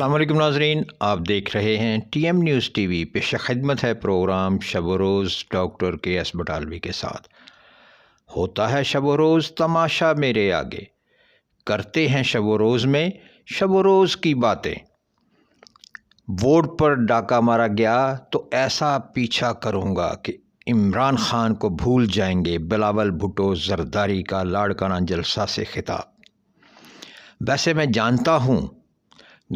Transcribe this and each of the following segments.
السلام علیکم ناظرین، آپ دیکھ رہے ہیں T M News T V. پیش خدمت ہے پروگرام شب و روز ڈاکٹر کے ایس بٹالوی کے ساتھ۔ ہوتا ہے شب و روز تماشا میرے آگے، کرتے ہیں شب و روز میں شب و روز کی باتیں۔ ووٹ پر ڈاکہ مارا گیا تو ایسا پیچھا کروں گا کہ عمران خان کو بھول جائیں گے۔ بلاول بھٹو زرداری کا لاڑکانہ جلسہ سے خطاب۔ ویسے میں جانتا ہوں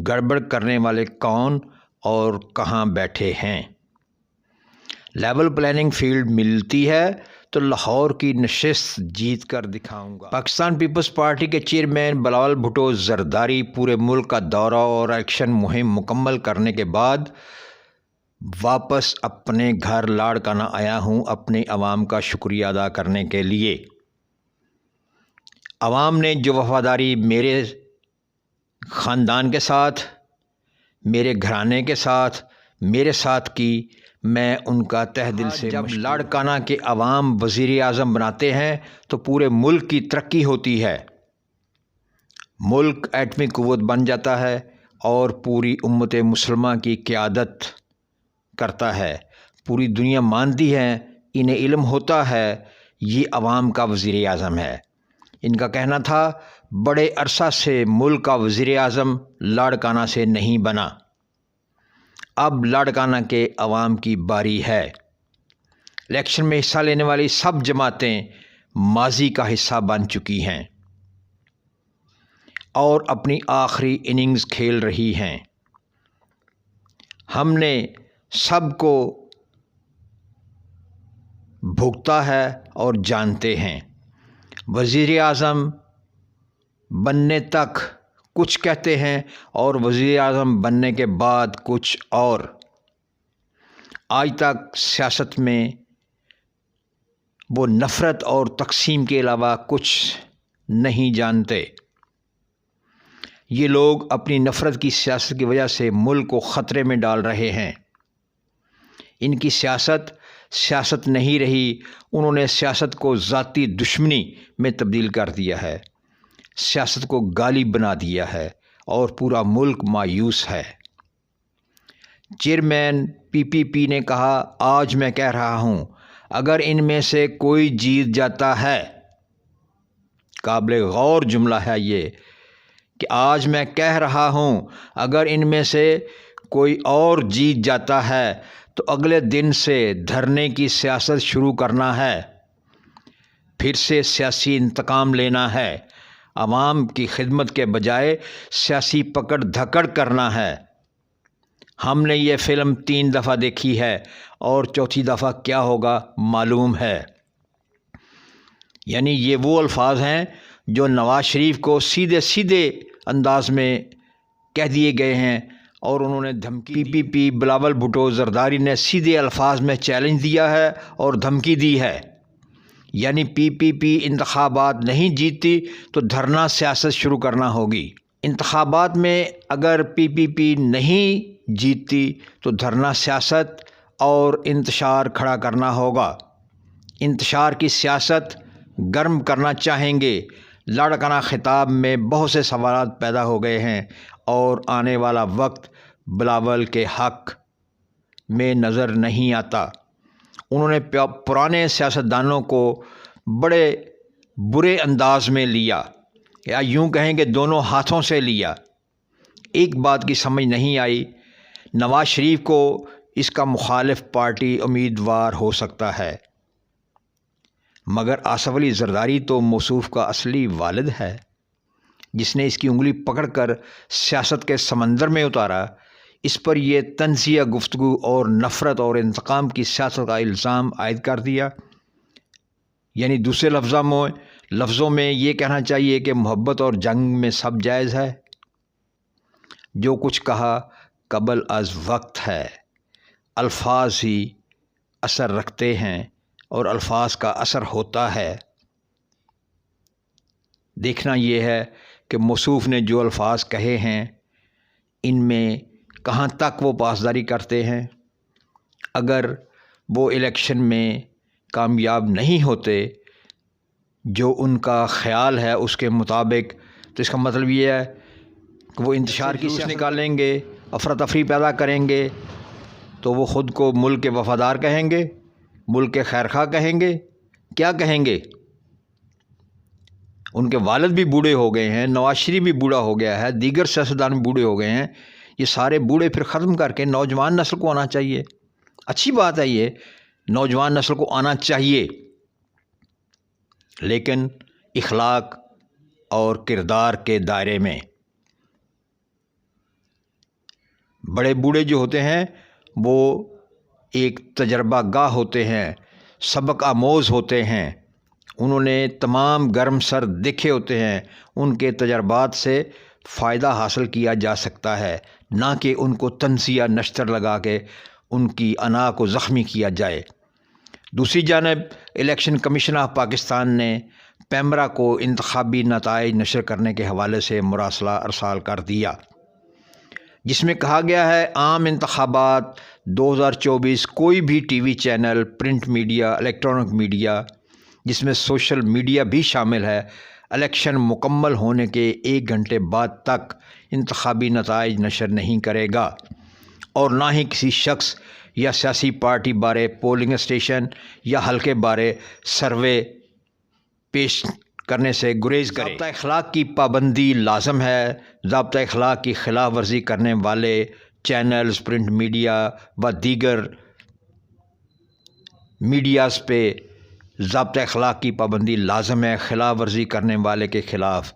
گڑبڑ کرنے والے کون اور کہاں بیٹھے ہیں۔ لیول پلاننگ فیلڈ ملتی ہے تو لاہور کی نشست جیت کر دکھاؤں گا۔ پاکستان پیپلز پارٹی کے چیئرمین بلاول بھٹو زرداری پورے ملک کا دورہ اور ایکشن مہم مکمل کرنے کے بعد واپس اپنے گھر لاڑکانہ آیا ہوں اپنے عوام کا شکریہ ادا کرنے کے لیے۔ عوام نے جو وفاداری میرے خاندان کے ساتھ، میرے گھرانے کے ساتھ، میرے ساتھ کی، میں ان کا تہ دل سے جب لاڑکانہ کے عوام وزیر اعظم بناتے ہیں تو پورے ملک کی ترقی ہوتی ہے، ملک ایٹمی قوت بن جاتا ہے اور پوری امت مسلمہ کی قیادت کرتا ہے۔ پوری دنیا مانتی ہے، انہیں علم ہوتا ہے یہ عوام کا وزیر اعظم ہے۔ ان کا کہنا تھا بڑے عرصہ سے ملک کا وزیر اعظم لاڑکانہ سے نہیں بنا، اب لاڑکانہ کے عوام کی باری ہے۔ الیکشن میں حصہ لینے والی سب جماعتیں ماضی کا حصہ بن چکی ہیں اور اپنی آخری اننگز کھیل رہی ہیں۔ ہم نے سب کو بھگتا ہے اور جانتے ہیں۔ وزیر اعظم بننے تک کچھ کہتے ہیں اور وزیر اعظم بننے کے بعد کچھ اور۔ آج تک سیاست میں وہ نفرت اور تقسیم کے علاوہ کچھ نہیں جانتے۔ یہ لوگ اپنی نفرت کی سیاست کی وجہ سے ملک کو خطرے میں ڈال رہے ہیں۔ ان کی سیاست نہیں رہی، انہوں نے سیاست کو ذاتی دشمنی میں تبدیل کر دیا ہے، سیاست کو گالی بنا دیا ہے اور پورا ملک مایوس ہے۔ چیئرمین پی پی پی نے کہا، آج میں کہہ رہا ہوں اگر ان میں سے کوئی جیت جاتا ہے، قابل غور جملہ ہے یہ کہ آج میں کہہ رہا ہوں اگر ان میں سے کوئی اور جیت جاتا ہے تو اگلے دن سے دھرنے کی سیاست شروع کرنا ہے، پھر سے سیاسی انتقام لینا ہے، عوام کی خدمت کے بجائے سیاسی پکڑ دھکڑ کرنا ہے۔ ہم نے یہ فلم 3 دفعہ دیکھی ہے اور چوتھی دفعہ کیا ہوگا معلوم ہے۔ یعنی یہ وہ الفاظ ہیں جو نواز شریف کو سیدھے انداز میں کہہ دیے گئے ہیں اور انہوں نے دھمکی پی پی بلاول بھٹو زرداری نے سیدھے الفاظ میں چیلنج دیا ہے اور دھمکی دی ہے۔ یعنی پی پی پی انتخابات نہیں جیتتی تو دھرنا سیاست شروع کرنا ہوگی۔ انتخابات میں اگر پی پی پی نہیں جیتتی تو دھرنا سیاست اور انتشار کھڑا کرنا ہوگا۔ انتشار کی سیاست گرم کرنا چاہیں گے۔ لاڑکانہ خطاب میں بہت سے سوالات پیدا ہو گئے ہیں اور آنے والا وقت بلاول کے حق میں نظر نہیں آتا۔ انہوں نے پرانے سیاستدانوں کو بڑے برے انداز میں لیا، یا یوں کہیں کہ دونوں ہاتھوں سے لیا۔ ایک بات کی سمجھ نہیں آئی، نواز شریف کو اس کا مخالف پارٹی امیدوار ہو سکتا ہے، مگر آصف علی زرداری تو موصوف کا اصلی والد ہے جس نے اس کی انگلی پکڑ کر سیاست کے سمندر میں اتارا۔ اس پر یہ طنزیہ گفتگو اور نفرت اور انتقام کی سیاست کا الزام عائد کر دیا۔ یعنی دوسرے لفظوں میں یہ کہنا چاہیے کہ محبت اور جنگ میں سب جائز ہے۔ جو کچھ کہا قبل از وقت ہے، الفاظ ہی اثر رکھتے ہیں اور الفاظ کا اثر ہوتا ہے۔ دیکھنا یہ ہے کہ موصوف نے جو الفاظ کہے ہیں ان میں کہاں تک وہ پاسداری کرتے ہیں۔ اگر وہ الیکشن میں کامیاب نہیں ہوتے جو ان کا خیال ہے اس کے مطابق، تو اس کا مطلب یہ ہے کہ وہ انتشار کی سیاست نکالیں گے، افراتفری پیدا کریں گے، تو وہ خود کو ملک کے وفادار کہیں گے، ملک کے خیرخواہ کہیں گے، کیا کہیں گے؟ ان کے والد بھی بوڑھے ہو گئے ہیں، نواز شریف بھی بوڑھا ہو گیا ہے، دیگر سیاستدان بھی بوڑھے ہو گئے ہیں، یہ سارے بوڑھے پھر ختم کر کے نوجوان نسل کو آنا چاہیے۔ اچھی بات ہے، یہ نوجوان نسل کو آنا چاہیے، لیکن اخلاق اور کردار کے دائرے میں۔ بڑے بوڑھے جو ہوتے ہیں وہ ایک تجربہ گاہ ہوتے ہیں، سبق آموز ہوتے ہیں، انہوں نے تمام گرم سرد دیکھے ہوتے ہیں، ان کے تجربات سے فائدہ حاصل کیا جا سکتا ہے، نہ کہ ان کو تنزیہ نشتر لگا کے ان کی انا کو زخمی کیا جائے۔ دوسری جانب الیکشن کمیشن آف پاکستان نے پیمرا کو انتخابی نتائج نشر کرنے کے حوالے سے مراسلہ ارسال کر دیا، جس میں کہا گیا ہے عام انتخابات 2024 کوئی بھی T V channel, print media, electronic media جس میں سوشل میڈیا بھی شامل ہے، الیکشن مکمل ہونے کے 1 گھنٹے بعد تک انتخابی نتائج نشر نہیں کرے گا، اور نہ ہی کسی شخص یا سیاسی پارٹی بارے پولنگ اسٹیشن یا حلقے بارے سروے پیش کرنے سے گریز کرے۔ ضابطہ اخلاق کی پابندی لازم ہے۔ ضابطہ اخلاق کی خلاف ورزی کرنے والے چینلز، پرنٹ میڈیا و دیگر میڈیاز پہ ضابطہ اخلاق کی پابندی لازم ہے۔ خلاف ورزی کرنے والے کے خلاف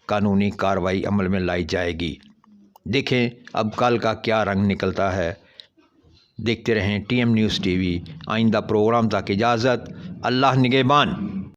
قانونی کارروائی عمل میں لائی جائے گی۔ دیکھیں اب کل کا کیا رنگ نکلتا ہے۔ دیکھتے رہیں TM نیوز TV۔ آئندہ پروگرام تک اجازت، اللہ نگہبان۔